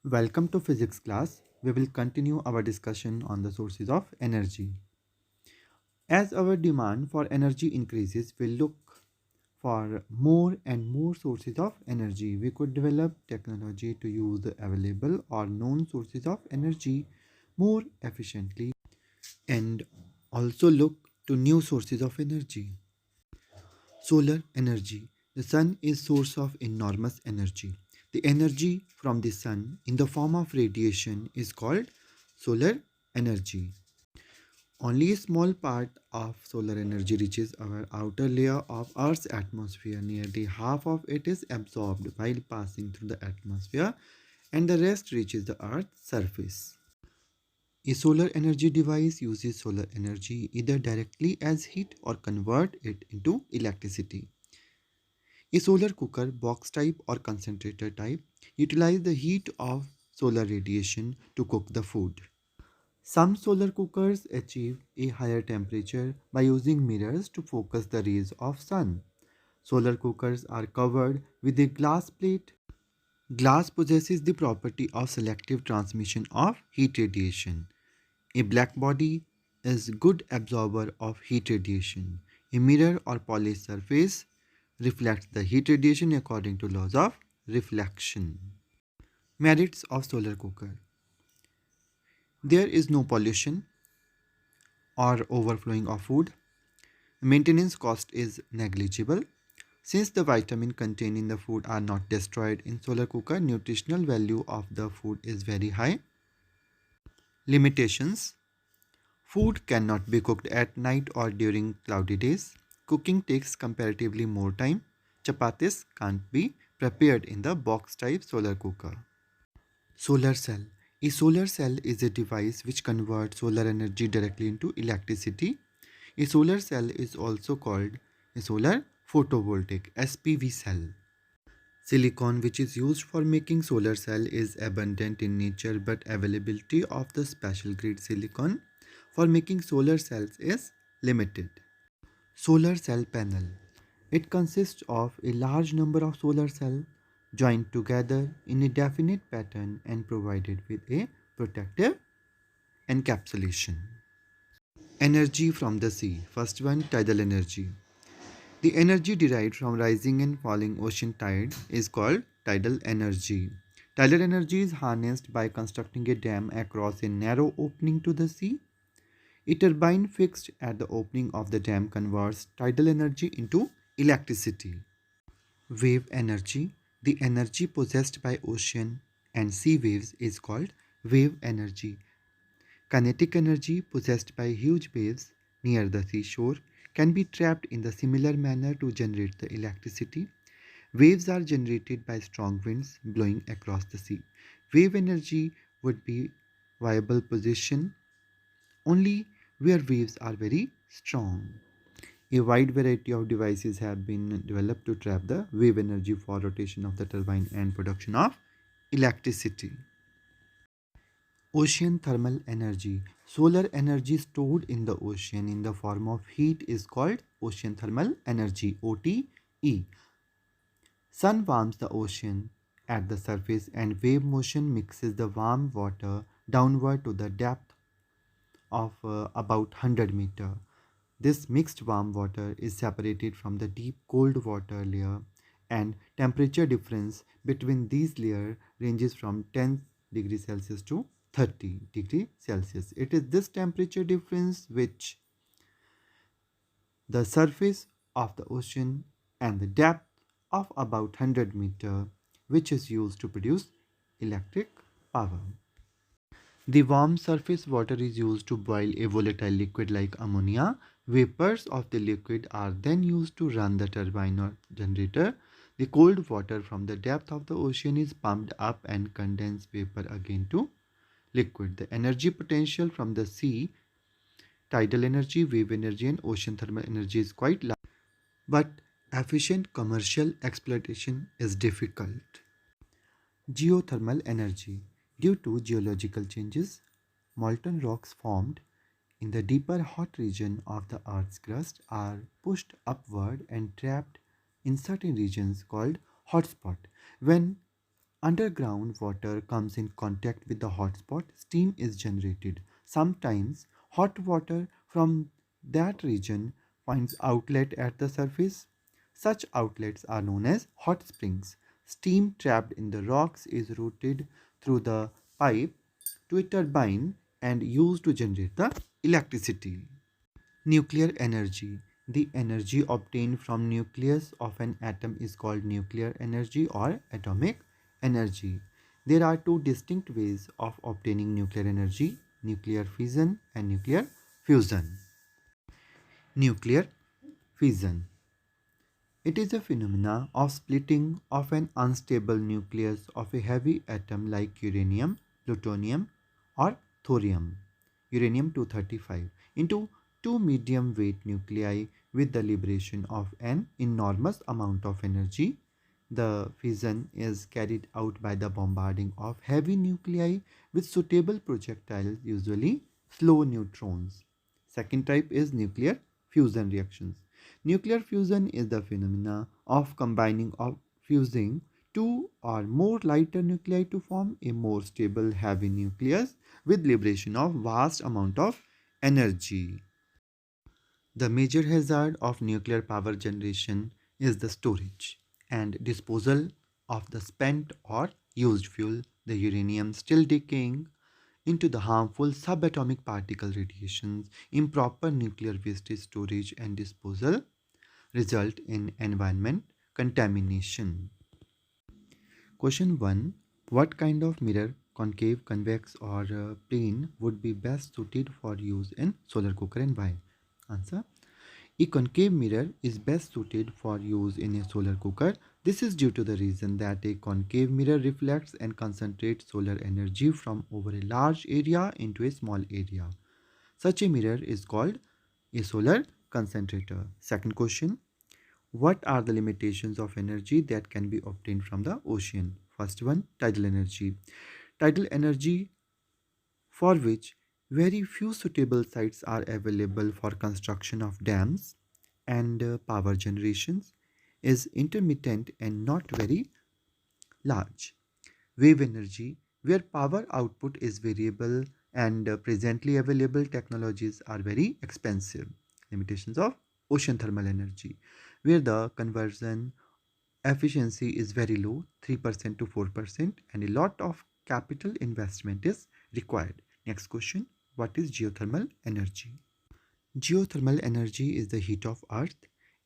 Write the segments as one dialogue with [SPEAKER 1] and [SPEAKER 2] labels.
[SPEAKER 1] Welcome to physics class. We will continue our discussion on the sources of energy. As our demand for energy increases, we look for more and more sources of energy. We could develop technology to use the available or known sources of energy more efficiently and also look to new sources of energy. Solar energy. The sun is source of enormous energy. The energy from the sun in the form of radiation is called solar energy. Only a small part of solar energy reaches our outer layer of Earth's atmosphere. Nearly half of it is absorbed while passing through the atmosphere, and the rest reaches the Earth's surface. A solar energy device uses solar energy either directly as heat or convert it into electricity. A solar cooker, box type or concentrator type, utilize the heat of solar radiation to cook the food. Some solar cookers achieve a higher temperature by using mirrors to focus the rays of sun. Solar cookers are covered with a glass plate. Glass possesses the property of selective transmission of heat radiation. A black body is good absorber of heat radiation. A mirror or polished surface reflects the heat radiation according to laws of reflection. Merits of solar cooker. There is no pollution or overflowing of food. Maintenance cost is negligible. Since the vitamin contained in the food are not destroyed in solar cooker, nutritional value of the food is very high. Limitations. Food cannot be cooked at night or during cloudy days. Cooking takes comparatively more time. Chapatis can't be prepared in the box type solar cooker. Solar cell. A solar cell is a device which converts solar energy directly into electricity. A solar cell is also called a solar photovoltaic SPV cell. Silicon, which is used for making solar cell, is abundant in nature, but availability of the special grade silicon for making solar cells is limited. Solar cell panel. It consists of a large number of solar cells joined together in a definite pattern and provided with a protective encapsulation. Energy from the sea. First one, tidal energy. The energy derived from rising and falling ocean tide is called tidal energy. Tidal energy is harnessed by constructing a dam across a narrow opening to the sea. A turbine fixed at the opening of the dam converts tidal energy into electricity. Wave energy. The energy possessed by ocean and sea waves is called wave energy. Kinetic energy possessed by huge waves near the seashore can be trapped in the similar manner to generate the electricity. Waves are generated by strong winds blowing across the sea. Wave energy would be viable position only where waves are very strong. A wide variety of devices have been developed to trap the wave energy for rotation of the turbine and production of electricity. Ocean thermal energy. Solar energy stored in the ocean in the form of heat is called ocean thermal energy OTE. Sun warms the ocean at the surface and wave motion mixes the warm water downward to the depth of about 100 meter. This mixed warm water is separated from the deep cold water layer, and temperature difference between these layers ranges from 10 degrees Celsius to 30 degrees Celsius. It is this temperature difference which the surface of the ocean and the depth of about 100 meter, which is used to produce electric power. The warm surface water is used to boil a volatile liquid like ammonia. Vapors of the liquid are then used to run the turbine or generator. The cold water from the depth of the ocean is pumped up and condensed vapor again to liquid. The energy potential from the sea, tidal energy, wave energy, and ocean thermal energy is quite large, but efficient commercial exploitation is difficult. Geothermal energy. Due to geological changes, molten rocks formed in the deeper hot region of the Earth's crust are pushed upward and trapped in certain regions called hotspot. When Underground water comes in contact with the hotspot, steam is generated. Sometimes hot water from that region finds outlet at the surface. Such outlets are known as hot springs. Steam trapped in the rocks is routed through the pipe to a turbine and used to generate the electricity. Nuclear energy. The energy obtained from nucleus of an atom is called nuclear energy or atomic energy. There are two distinct ways of obtaining nuclear energy: nuclear fission and nuclear fusion. Nuclear fission. It is a phenomena of splitting of an unstable nucleus of a heavy atom like uranium, plutonium, or thorium, uranium 235, into two medium weight nuclei with the liberation of an enormous amount of energy. The fission is carried out by the bombarding of heavy nuclei with suitable projectiles, usually slow neutrons. Second type is nuclear fusion reactions. Nuclear fusion is the phenomena of combining or fusing two or more lighter nuclei to form a more stable heavy nucleus with liberation of vast amount of energy. The major hazard of nuclear power generation is the storage and disposal of the spent or used fuel, the uranium still decaying into the harmful subatomic particle radiations. Improper nuclear waste storage and disposal result in environment contamination. Question 1. What kind of mirror, concave, convex or plane, would be best suited for use in solar cooker and why? Answer. A concave mirror is best suited for use in a solar cooker. This is due to the reason that a concave mirror reflects and concentrates solar energy from over a large area into a small area. Such a mirror is called a solar concentrator. Second question. What are the limitations of energy that can be obtained from the ocean? First one, tidal energy. Tidal energy, for which very few suitable sites are available for construction of dams and power generations, is intermittent and not very large. Wave energy, where power output is variable and presently available technologies are very expensive. Limitations of ocean thermal energy, where the conversion efficiency is very low, 3% to 4%, and a lot of capital investment is required. Next question, what is geothermal energy? Geothermal energy is the heat of earth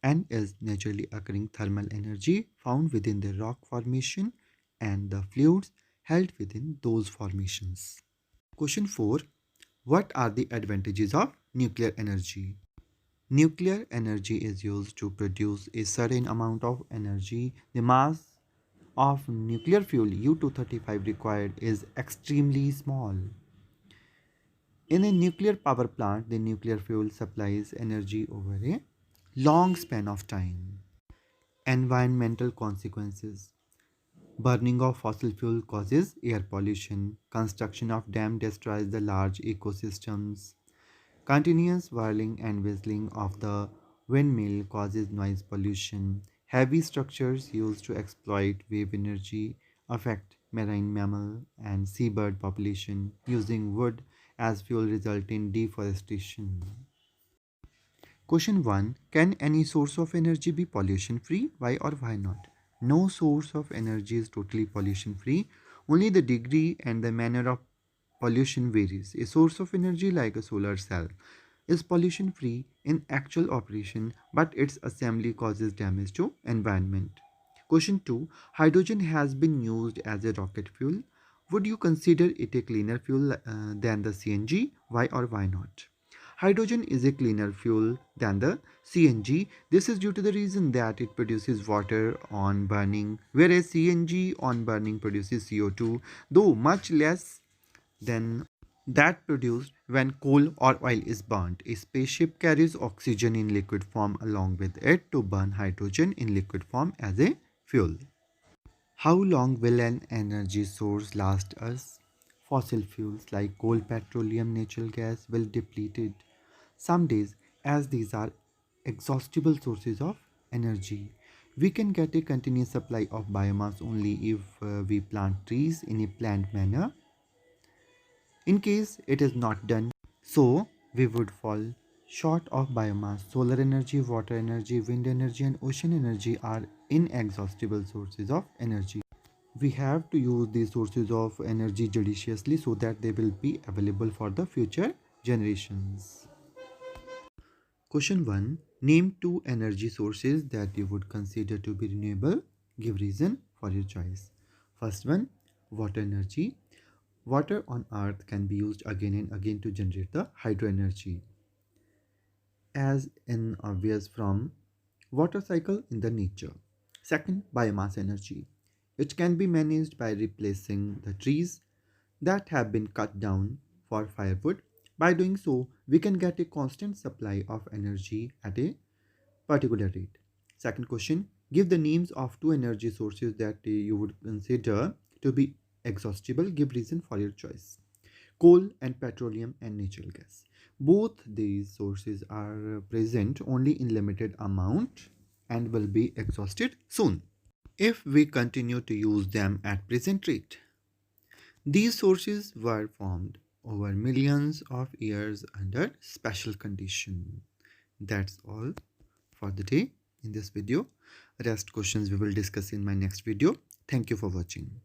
[SPEAKER 1] and is naturally occurring thermal energy found within the rock formation and the fluids held within those formations. Question 4. What are the advantages of nuclear energy? Nuclear energy is used to produce a certain amount of energy. The mass of nuclear fuel U-235 required is extremely small. In a nuclear power plant, the nuclear fuel supplies energy over a long span of time. Environmental consequences. Burning of fossil fuel causes air pollution. Construction of dam destroys the large ecosystems. Continuous whirling and whistling of the windmill causes noise pollution. Heavy structures used to exploit wave energy affect marine mammal and seabird population. Using wood as fuel result in deforestation. Question 1. Can any source of energy be pollution free? Why or why not? No source of energy is totally pollution free. Only the degree and the manner of pollution varies. A source of energy like a solar cell is pollution free in actual operation, but its assembly causes damage to environment. Question 2. Hydrogen has been used as a rocket fuel. Would you consider it a cleaner fuel than the CNG? Why or why not? Hydrogen is a cleaner fuel than the CNG. This is due to the reason that it produces water on burning, whereas CNG on burning produces CO2, though much less than that produced when coal or oil is burnt. A spaceship carries oxygen in liquid form along with it to burn hydrogen in liquid form as a fuel. How long will an energy source last us? Fossil fuels like coal, petroleum, natural gas will deplete it some days, as these are exhaustible sources of energy. We can get a continuous supply of biomass only if we plant trees in a planned manner. In case it is not done, so we would fall short of biomass. Solar energy, water energy, wind energy, and ocean energy are inexhaustible sources of energy. We have to use these sources of energy judiciously so that they will be available for the future generations. Question 1. Name two energy sources that you would consider to be renewable. Give reason for your choice. First one, water energy. Water on earth can be used again and again to generate the hydro energy, as in obvious from water cycle in the nature. Second, biomass energy. It can be managed by replacing the trees that have been cut down for firewood. By doing so, we can get a constant supply of energy at a particular rate. Second question, give the names of two energy sources that you would consider to be exhaustible. Give reason for your choice. Coal and petroleum and natural gas. Both these sources are present only in limited amount and will be exhausted soon if we continue to use them at present rate. These sources were formed over millions of years under special conditions. That's all for the day in this video. Rest questions we will discuss in my next video. Thank you for watching.